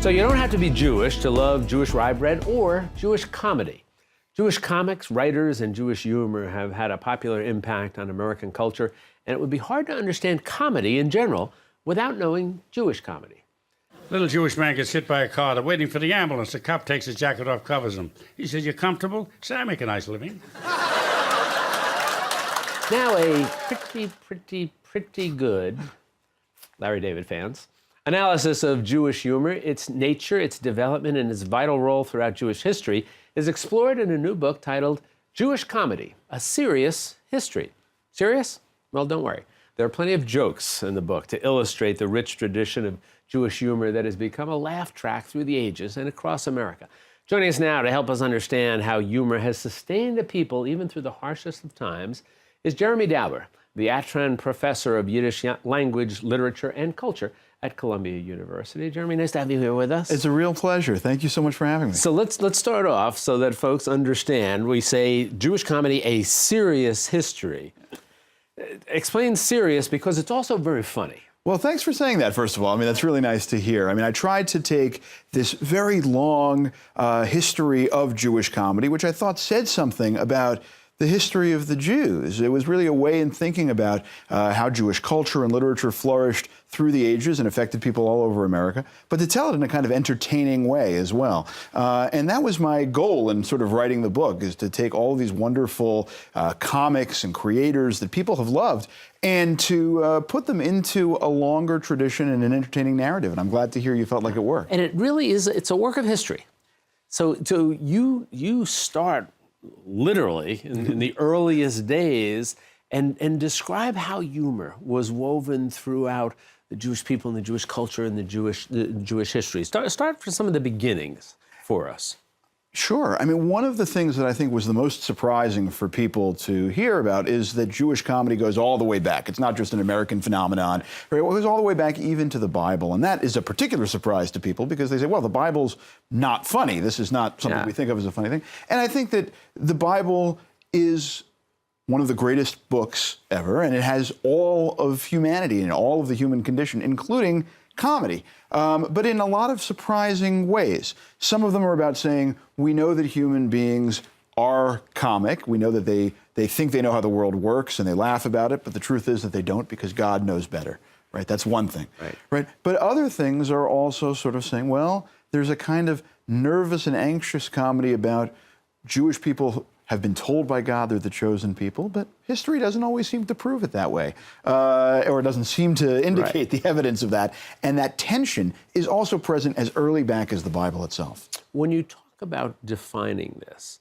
So you don't have to be Jewish to love Jewish rye bread or Jewish comedy. Jewish comics, writers, and Jewish humor have had a popular impact on American culture, and it would be hard to understand comedy in general without knowing Jewish comedy. Little Jewish man gets hit by a car. They're waiting for the ambulance. The cop takes his jacket off, covers him. He says, "You comfortable?" I say, "I make a nice living." Now a pretty good, Larry David fans, analysis of Jewish humor, its nature, its development, and its vital role throughout Jewish history is explored in a new book titled Jewish Comedy, A Serious History. Serious? Well, don't worry. There are plenty of jokes in the book to illustrate the rich tradition of Jewish humor that has become a laugh track through the ages and across America. Joining us now to help us understand how humor has sustained a people even through the harshest of times is Jeremy Dauber, the Atran Professor of Yiddish Language, Literature, and Culture at Columbia University. Jeremy, nice to have you here with us. It's a real pleasure. Thank you so much for having me. So let's start off so that folks understand. We say Jewish comedy, a serious history. Explain serious because it's also very funny. Well, thanks for saying that, first of all. I mean, that's really nice to hear. I mean, I tried to take this very long history of Jewish comedy, which I thought said something about the history of the Jews. It was really a way in thinking about how Jewish culture and literature flourished through the ages and affected people all over America, but to tell it in a kind of entertaining way as well. And that was my goal in sort of writing the book, is to take all of these wonderful comics and creators that people have loved and to put them into a longer tradition and an entertaining narrative. And I'm glad to hear you felt like it worked. And it really is, it's a work of history. So you start literally in the earliest days and describe how humor was woven throughout the Jewish people and the Jewish culture and the Jewish history. Start from some of the beginnings for us. Sure. I mean, one of the things that I think was the most surprising for people to hear about is that Jewish comedy goes all the way back. It's not just an American phenomenon. Right? It goes all the way back even to the Bible. And that is a particular surprise to people because they say, well, the Bible's not funny. This is not something we think of as a funny thing. And I think that the Bible is one of the greatest books ever, and it has all of humanity and all of the human condition, including comedy, but in a lot of surprising ways. Some of them are about saying, we know that human beings are comic. We know that they think they know how the world works and they laugh about it, but the truth is that they don't because God knows better, right? That's one thing, right? But other things are also sort of saying, well, there's a kind of nervous and anxious comedy about Jewish people have been told by God they're the chosen people, but history doesn't always seem to prove it that way, or it doesn't seem to indicate the evidence of that. And that tension is also present as early back as the Bible itself. When you talk about defining this,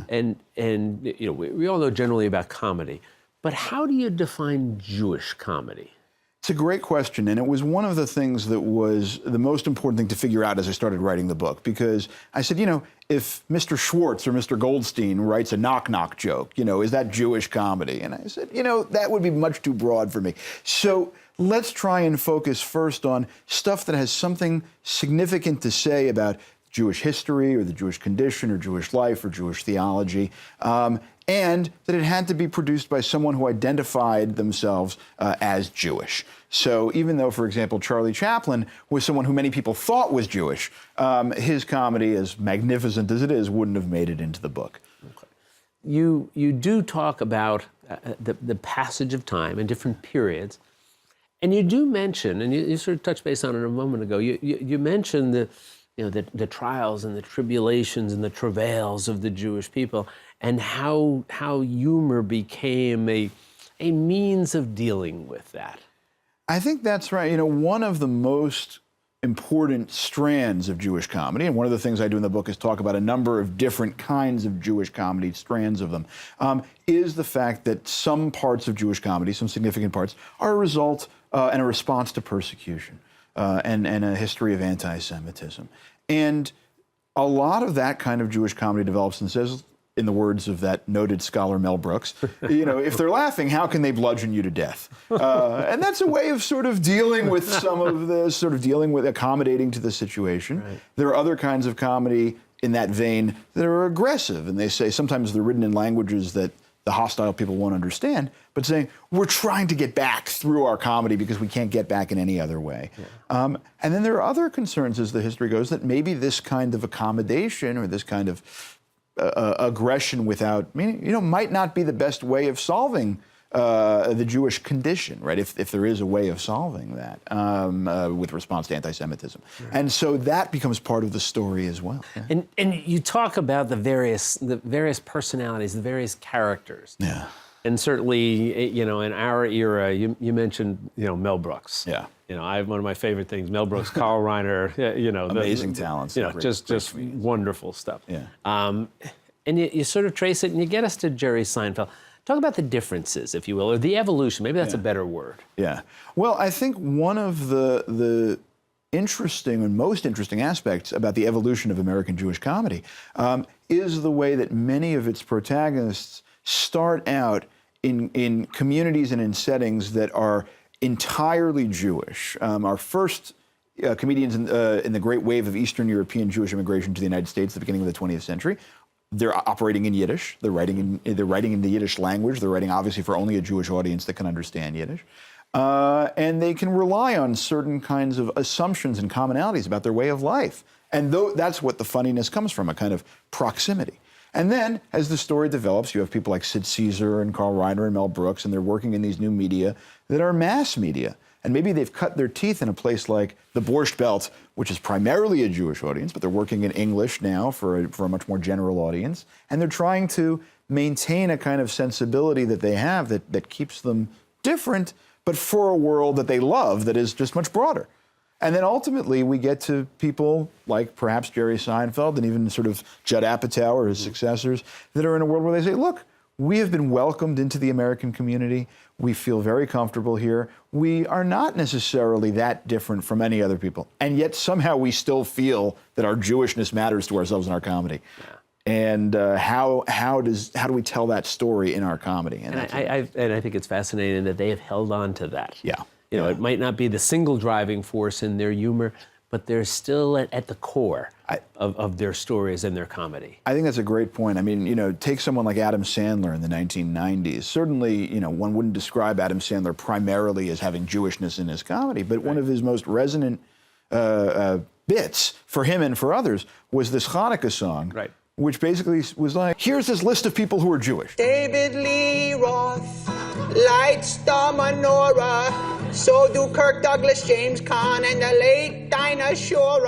and you know, we all know generally about comedy, but how do you define Jewish comedy? It's a great question, and it was one of the things that was the most important thing to figure out as I started writing the book, because I said, you know, if Mr. Schwartz or Mr. Goldstein writes a knock-knock joke, you know, is that Jewish comedy? And I said, you know, that would be much too broad for me. So let's try and focus first on stuff that has something significant to say about Jewish history or the Jewish condition or Jewish life or Jewish theology, and that it had to be produced by someone who identified themselves as Jewish. So even though, for example, Charlie Chaplin was someone who many people thought was Jewish, his comedy, as magnificent as it is, wouldn't have made it into the book. Okay. You do talk about the passage of time and different periods, and you do mention, and you sort of touched base on it a moment ago, you mentioned the trials and the tribulations and the travails of the Jewish people, and how humor became a means of dealing with that. I think that's right. You know, one of the most important strands of Jewish comedy, and one of the things I do in the book is talk about a number of different kinds of Jewish comedy, strands of them, is the fact that some parts of Jewish comedy, some significant parts, are a result and a response to persecution and a history of anti-Semitism. And a lot of that kind of Jewish comedy develops and says, in the words of that noted scholar Mel Brooks, you know, if they're laughing, how can they bludgeon you to death? And that's a way of sort of dealing with some of this, sort of dealing with accommodating to the situation. Right. There are other kinds of comedy in that vein that are aggressive, and they say sometimes they're written in languages that the hostile people won't understand, but saying we're trying to get back through our comedy because we can't get back in any other way. And then there are other concerns as the history goes that maybe this kind of accommodation or this kind of aggression without meaning, might not be the best way of solving the Jewish condition, right? If there is a way of solving that with response to anti-Semitism, and so that becomes part of the story as well. Yeah. And you talk about the various personalities, the various characters. Yeah. And certainly, in our era, you mentioned, Mel Brooks. Yeah. One of my favorite things, Mel Brooks, Carl Reiner, Amazing talents. Just wonderful stuff. Yeah. And you sort of trace it, and you get us to Jerry Seinfeld. Talk about the differences, if you will, or the evolution. Maybe that's a better word. Yeah. Well, I think one of the interesting and most interesting aspects about the evolution of American Jewish comedy is the way that many of its protagonists start out in communities and in settings that are entirely Jewish. Our first comedians in the great wave of Eastern European Jewish immigration to the United States at the beginning of the 20th century, they're operating in Yiddish. They're writing in the Yiddish language. They're writing obviously for only a Jewish audience that can understand Yiddish. And they can rely on certain kinds of assumptions and commonalities about their way of life. And that's what the funniness comes from, a kind of proximity. And then, as the story develops, you have people like Sid Caesar and Carl Reiner and Mel Brooks, and they're working in these new media that are mass media. And maybe they've cut their teeth in a place like the Borscht Belt, which is primarily a Jewish audience, but they're working in English now for a much more general audience. And they're trying to maintain a kind of sensibility that they have that keeps them different, but for a world that they love that is just much broader. And then ultimately we get to people like perhaps Jerry Seinfeld and even sort of Judd Apatow or his successors that are in a world where they say, look, we have been welcomed into the American community. We feel very comfortable here. We are not necessarily that different from any other people. And yet somehow we still feel that our Jewishness matters to ourselves in our comedy. Yeah. And how do we tell that story in our comedy? And I think it's fascinating that they have held on to that. Yeah. It might not be the single driving force in their humor, but they're still at the core of their stories and their comedy. I think that's a great point. I mean, take someone like Adam Sandler in the 1990s. Certainly, one wouldn't describe Adam Sandler primarily as having Jewishness in his comedy, but one of his most resonant bits for him and for others was this Hanukkah song. Right. Which basically was like, here's this list of people who are Jewish. David Lee Roth lights the menorah. So do Kirk Douglas, James Caan, and the late Dinah Shore.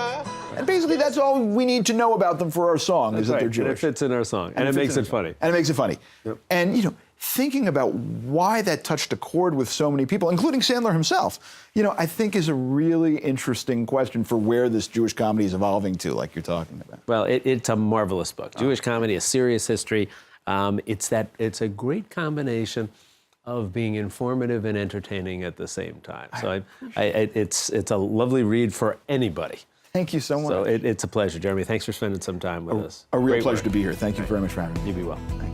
And basically that's all we need to know about them for our song, is that they're Jewish. And it fits in our song. And it makes it funny. And it makes it funny. Yep. And, thinking about why that touched a chord with so many people, including Sandler himself, I think is a really interesting question for where this Jewish comedy is evolving to, like you're talking about. Well, it's a marvelous book. Jewish Comedy, A Serious History. It's a great combination of being informative and entertaining at the same time. So it's a lovely read for anybody. Thank you so much. So it's a pleasure, Jeremy. Thanks for spending some time with us. A real pleasure to be here. Thank you very much for having me. You be well. Thank you.